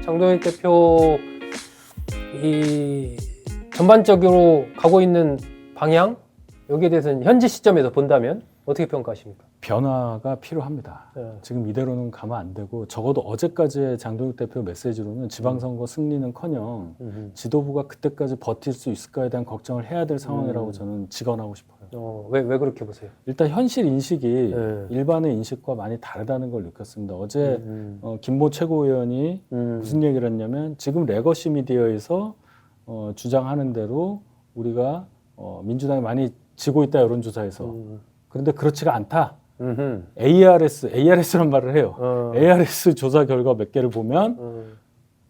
장동혁 대표 이 전반적으로 가고 있는 방향 여기에 대해서는 현재 시점에서 본다면 어떻게 평가하십니까? 변화가 필요합니다. 지금 이대로는 가면 안 되고 적어도 어제까지의 장동혁 대표 메시지로는 지방선거 승리는커녕 지도부가 그때까지 버틸 수 있을까에 대한 걱정을 해야 될 상황이라고 저는 직언하고 싶어요. 왜 그렇게 보세요? 일단 현실 인식이 일반의 인식과 많이 다르다는 걸 느꼈습니다. 어제 김모 최고위원이 무슨 얘기를 했냐면 지금 레거시 미디어에서 주장하는 대로 우리가 민주당이 많이 지고 있다 여론조사에서 그런데 그렇지가 않다. ARS란 말을 해요. ARS 조사 결과 몇 개를 보면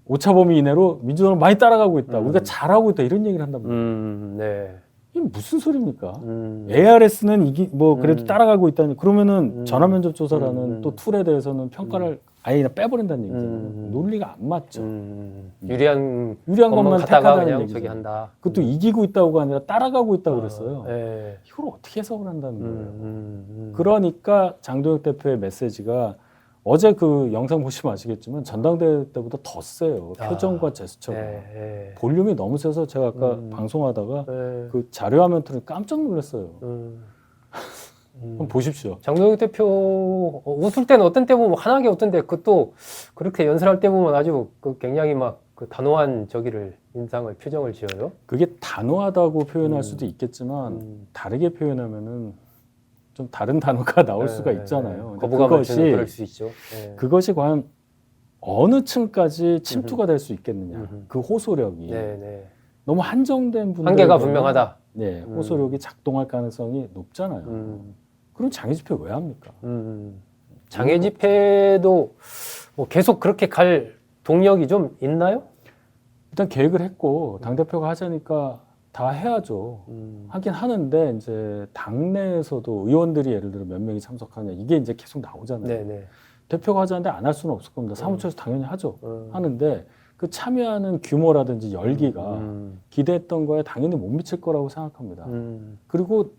오차 범위 이내로 민주당을 많이 따라가고 있다. 우리가 잘하고 있다. 이런 얘기를 한단 말이에요. 네. 이게 무슨 소리입니까? ARS는 그래도 따라가고 있다니. 그러면은 전화면접 조사라는 또 툴에 대해서는 평가를 아예 그냥 빼버린다는 얘기잖아요. 논리가 안 맞죠. 유리한 것만 택하다는 그냥 얘기죠. 저기 한다. 그것도 이기고 있다고가 아니라 따라가고 있다고 그랬어요. 네. 이걸 어떻게 해석을 한다는 거예요. 그러니까 장동혁 대표의 메시지가 어제 그 영상 보시면 아시겠지만 전당대회 때보다 더 세요. 표정과 제스처가. 볼륨이 너무 세서 제가 아까 방송하다가 그 자료화면 틀을 깜짝 놀랐어요. 한번 보십시오. 장동혁 대표 웃을 때는 어떤 때 보면 환하게 웃던데 그것도 그렇게 연설할 때 보면 아주 굉장히 막 그 단호한 표정을 지어요. 그게 단호하다고 표현할 수도 있겠지만 다르게 표현하면은 좀 다른 단어가 나올 수가 있잖아요. 거부감을 주는 그럴 수 있죠. 그것이 과연 어느 층까지 침투가 될 수 있겠느냐. 그 호소력이 너무 한정된 분들 한계가 분명하다. 네, 호소력이 작동할 가능성이 높잖아요. 그럼 장애 집회 왜 합니까? 장애 집회도 뭐 계속 그렇게 갈 동력이 좀 있나요? 일단 계획을 했고 당대표가 하자니까 다 해야죠. 하긴 하는데 이제 당내에서도 의원들이 예를 들어 몇 명이 참석하냐 이게 이제 계속 나오잖아요. 대표가 하자는데 안 할 수는 없을 겁니다. 사무처에서 당연히 하죠. 하는데 그 참여하는 규모라든지 열기가 기대했던 거에 당연히 못 미칠 거라고 생각합니다. 그리고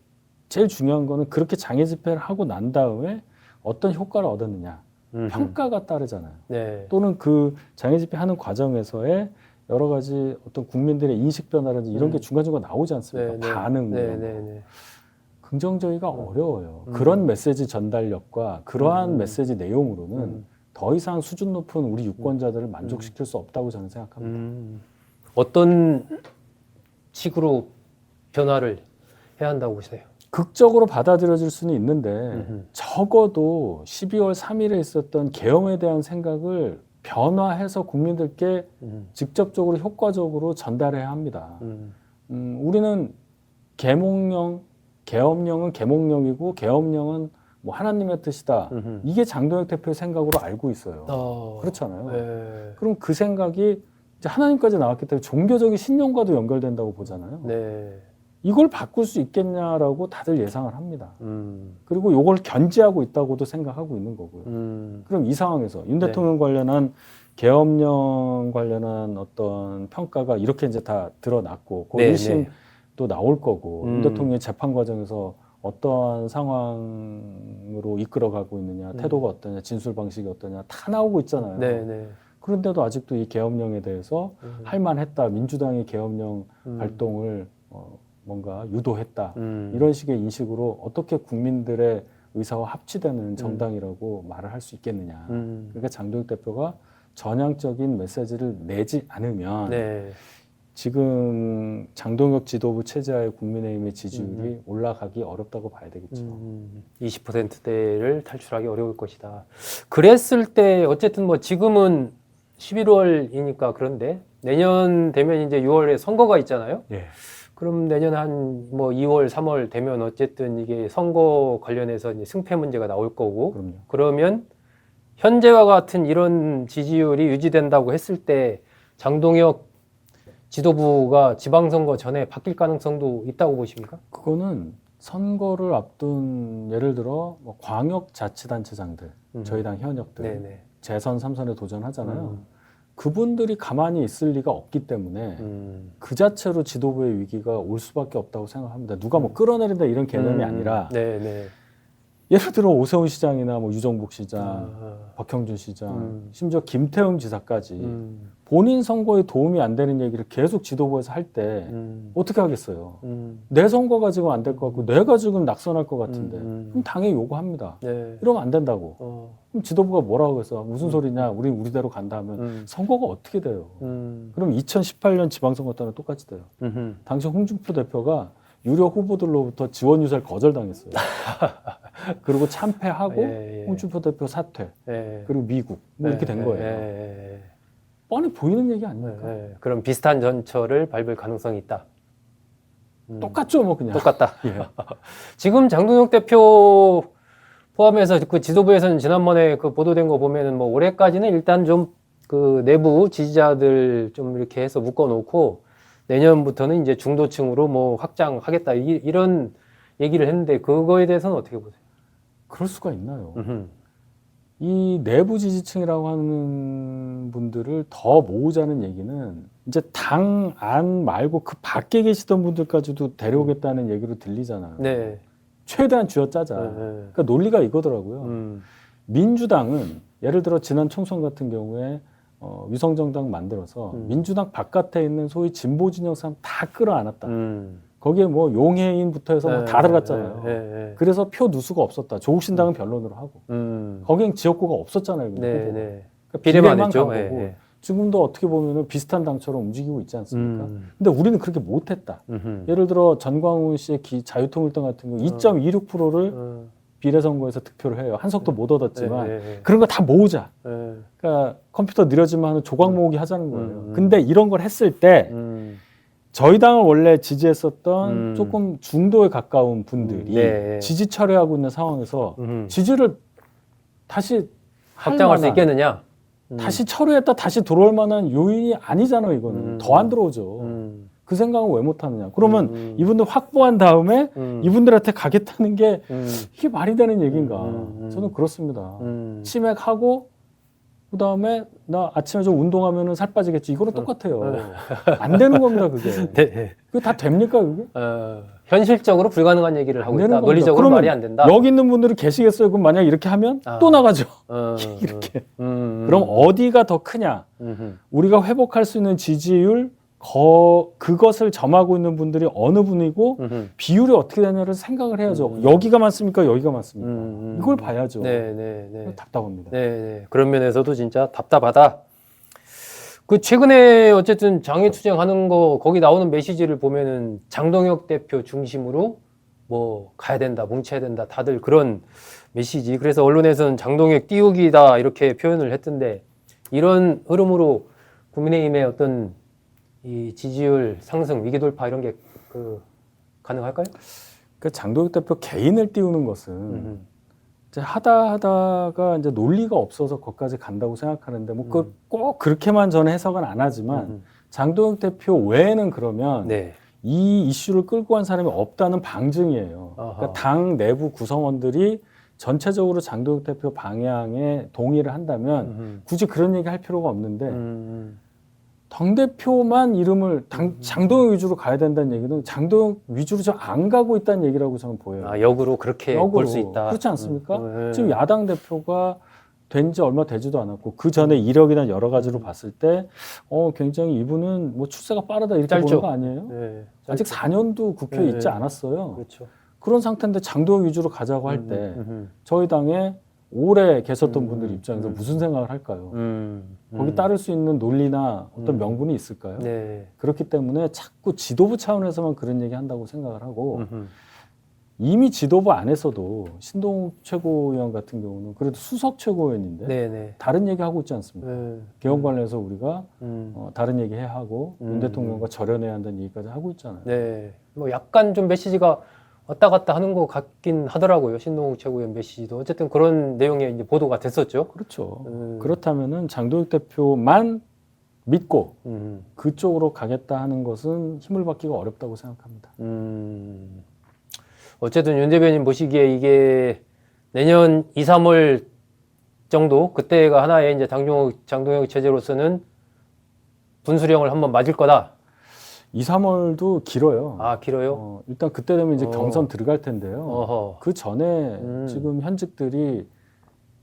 제일 중요한 거는 그렇게 장애 집회를 하고 난 다음에 어떤 효과를 얻었느냐. 평가가 따르잖아요. 또는 그 장애 집회 하는 과정에서의 여러 가지 어떤 국민들의 인식 변화라든지 이런 게 중간중간 나오지 않습니까? 반응. 긍정적이가 어려워요. 그런 메시지 전달력과 그러한 메시지 내용으로는 더 이상 수준 높은 우리 유권자들을 만족시킬 수 없다고 저는 생각합니다. 어떤 식으로 변화를 해야 한다고 보세요? 극적으로 받아들여질 수는 있는데 적어도 12월 3일에 있었던 계엄에 대한 생각을 변화해서 국민들께 직접적으로 효과적으로 전달해야 합니다. 우리는 계몽령, 계엄령은 계몽령이고 계엄령은 뭐 하나님의 뜻이다. 이게 장동혁 대표의 생각으로 알고 있어요. 그렇잖아요. 그럼 그 생각이 이제 하나님까지 나왔기 때문에 종교적인 신념과도 연결된다고 보잖아요. 이걸 바꿀 수 있겠냐라고 다들 예상을 합니다. 그리고 이걸 견제하고 있다고도 생각하고 있는 거고요. 그럼 이 상황에서 윤 대통령 관련한 계엄령 관련한 어떤 평가가 이렇게 이제 다 드러났고 그 1심도 나올 거고 윤 대통령의 재판 과정에서 어떠한 상황으로 이끌어가고 있느냐, 태도가 어떠냐, 진술 방식이 어떠냐 다 나오고 있잖아요. 그런데도 아직도 이 계엄령에 대해서 할 만했다. 민주당이 계엄령 발동을 뭔가 유도했다. 이런 식의 인식으로 어떻게 국민들의 의사와 합치되는 정당이라고 말을 할 수 있겠느냐. 그러니까 장동혁 대표가 전향적인 메시지를 내지 않으면 지금 장동혁 지도부 체제하에 국민의힘의 지지율이 올라가기 어렵다고 봐야 되겠죠. 20%대를 탈출하기 어려울 것이다. 그랬을 때 어쨌든 뭐 지금은 11월이니까 그런데 내년 되면 이제 6월에 선거가 있잖아요. 그럼 내년 한 뭐 2월, 3월 되면 어쨌든 이게 선거 관련해서 이제 승패 문제가 나올 거고 그러면 현재와 같은 이런 지지율이 유지된다고 했을 때 장동혁 지도부가 지방선거 전에 바뀔 가능성도 있다고 보십니까? 그거는 선거를 앞둔 예를 들어 뭐 광역자치단체장들, 저희 당 현역들 재선 3선에 도전하잖아요. 그분들이 가만히 있을 리가 없기 때문에 그 자체로 지도부의 위기가 올 수밖에 없다고 생각합니다. 누가 뭐 끌어내린다 이런 개념이 아니라 예를 들어 오세훈 시장이나 뭐 유정복 시장, 아, 박형준 시장, 심지어 김태형 지사까지 음, 본인 선거에 도움이 안 되는 얘기를 계속 지도부에서 할 때 어떻게 하겠어요? 음, 내 선거가 지금 안 될 것 같고 내가 지금 낙선할 것 같은데 그럼 당연히 요구합니다. 네. 이러면 안 된다고. 어, 그럼 지도부가 뭐라고 해서 무슨 소리냐? 우린 우리대로 간다 하면 선거가 어떻게 돼요? 그럼 2018년 지방선거 때는 똑같이 돼요. 당시 홍준표 대표가 유력 후보들로부터 지원 유세를 거절당했어요. 그리고 참패하고 예, 예. 홍준표 대표 사퇴, 예. 그리고 미국 뭐 이렇게 된 거예요. 예. 뻔히 보이는 얘기 아닙니까? 예. 그럼 비슷한 전철을 밟을 가능성이 있다. 똑같죠, 뭐 그냥. 똑같다. 예. 지금 장동혁 대표 포함해서 그 지도부에서는 지난번에 그 보도된 거 보면은 뭐 올해까지는 일단 좀 그 내부 지지자들 좀 이렇게 해서 묶어놓고 내년부터는 이제 중도층으로 뭐 확장하겠다 이런 얘기를 했는데 그거에 대해서는 어떻게 보세요? 그럴 수가 있나요? 이 내부 지지층이라고 하는 분들을 더 모으자는 얘기는 이제 당 안 말고 그 밖에 계시던 분들까지도 데려오겠다는 얘기로 들리잖아요. 네. 최대한 쥐어짜자. 네. 그러니까 논리가 이거더라고요. 민주당은 예를 들어 지난 총선 같은 경우에 위성정당 만들어서 민주당 바깥에 있는 소위 진보 진영 사람 다 끌어안았다. 거기에 뭐 용해인부터 해서 뭐 다 들어갔잖아요. 그래서 표 누수가 없었다. 조국 신당은 변론으로 하고. 거긴 지역구가 없었잖아요. 네. 그러니까 비례만 비례만 했죠. 간 거고. 예. 지금도 어떻게 보면은 비슷한 당처럼 움직이고 있지 않습니까? 근데 우리는 그렇게 못했다. 예를 들어 전광훈 씨의 자유통일당 같은 경우 2.26%를 비례선거에서 득표를 해요. 한석도 못 얻었지만 그런 거 다 모으자. 그러니까 컴퓨터 느려지면 하는 조각 모으기 하자는 거예요. 근데 이런 걸 했을 때 저희 당을 원래 지지했었던 조금 중도에 가까운 분들이 네. 지지 철회하고 있는 상황에서 지지를 다시 확장할 수 있겠느냐? 다시 철회했다 다시 들어올 만한 요인이 아니잖아요. 이거는 더 안 들어오죠. 그 생각은 왜 못하느냐. 그러면 이분들 확보한 다음에 이분들한테 가겠다는 게 이게 말이 되는 얘기인가. 저는 그렇습니다. 치맥하고 그다음에 나 아침에 좀 운동하면 살 빠지겠지. 이거랑 똑같아요. 안 되는 겁니다. 그게. 네. 그게 다 됩니까 그게? 현실적으로 불가능한 얘기를 하고 되는 있다. 겁니다. 논리적으로 그러면 말이 안 된다. 여기 있는 분들이 계시겠어요? 그럼 만약 이렇게 하면 또 나가죠. 이렇게. 그럼 어디가 더 크냐? 우리가 회복할 수 있는 지지율 그것을 점하고 있는 분들이 어느 분이고 비율이 어떻게 되냐를 생각을 해야죠. 여기가 많습니까? 여기가 많습니까? 이걸 봐야죠. 네. 답답합니다. 네. 그런 면에서도 진짜 답답하다. 그 최근에 어쨌든 장애투쟁하는 거 거기 나오는 메시지를 보면은 장동혁 대표 중심으로 뭐 가야 된다, 뭉쳐야 된다, 다들 그런 메시지. 그래서 언론에서는 장동혁 띄우기다 이렇게 표현을 했던데 이런 흐름으로 국민의힘의 어떤 이 지지율 상승, 위기 돌파 이런 게 가능할까요? 그 장동혁 대표 개인을 띄우는 것은 이제 하다가 이제 논리가 없어서 거기까지 간다고 생각하는데 뭐 꼭 그렇게만 저는 해석은 안 하지만 장동혁 대표 외에는 그러면 네. 이 이슈를 끌고 간 사람이 없다는 방증이에요. 그러니까 당 내부 구성원들이 전체적으로 장동혁 대표 방향에 동의를 한다면 굳이 그런 얘기 할 필요가 없는데 당대표만 이름을 장동혁 위주로 가야 된다는 얘기는 장동혁 위주로 좀 안 가고 있다는 얘기라고 저는 보여요. 역으로 그렇게 볼 수 있다. 그렇지 않습니까? 지금 야당 대표가 된 지 얼마 되지도 않았고 그 전에 이력이나 여러 가지로 봤을 때 굉장히 이분은 뭐 출세가 빠르다 이렇게 짧죠. 보는 거 아니에요? 네, 아직 4년도 국회에 있지 않았어요. 그렇죠. 그런 상태인데 장동혁 위주로 가자고 할 때 저희 당에 오래 계셨던 분들 입장에서 무슨 생각을 할까요? 거기 따를 수 있는 논리나 어떤 명분이 있을까요? 네. 그렇기 때문에 자꾸 지도부 차원에서만 그런 얘기 한다고 생각을 하고 이미 지도부 안에서도 신동욱 최고위원 같은 경우는 그래도 수석 최고위원인데 네. 다른 얘기 하고 있지 않습니까? 개헌 관련해서 우리가 다른 얘기 해야 하고 윤 대통령과 절연해야 한다는 얘기까지 하고 있잖아요. 네. 뭐 약간 좀 메시지가 왔다 갔다 하는 것 같긴 하더라고요. 신동욱 최고위원 메시지도 어쨌든 그런 내용의 이제 보도가 됐었죠. 그렇죠. 그렇다면은 장동혁 대표만 믿고 그쪽으로 가겠다 하는 것은 힘을 받기가 어렵다고 생각합니다. 어쨌든 윤 대변인 보시기에 이게 내년 2, 3월 정도 그때가 하나의 이제 장동혁 체제로서는 분수령을 한번 맞을 거다. 2, 3월도 길어요. 아, 길어요? 일단 그때 되면 이제 어. 경선 들어갈 텐데요. 어허. 그 전에 지금 지금 현직들이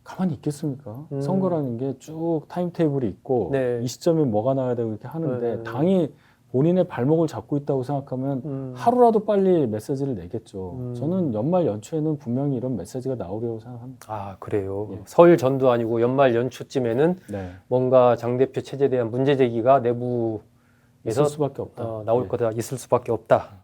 가만히 있겠습니까? 음. 선거라는 게 쭉 타임테이블이 있고 네. 이 시점에 뭐가 나와야 되고 이렇게 하는데 네. 당이 본인의 발목을 잡고 있다고 생각하면 하루 하루라도 빨리 메시지를 내겠죠. 음. 저는 연말 연초에는 분명히 이런 메시지가 나오려고 생각합니다. 아, 그래요. 예. 설 전도 아니고 연말 연초쯤에는 네. 뭔가 장 대표 체제에 대한 문제 제기가 내부에서 있을 수밖에 없다. 나올 예. 거다, 있을 수밖에 없다.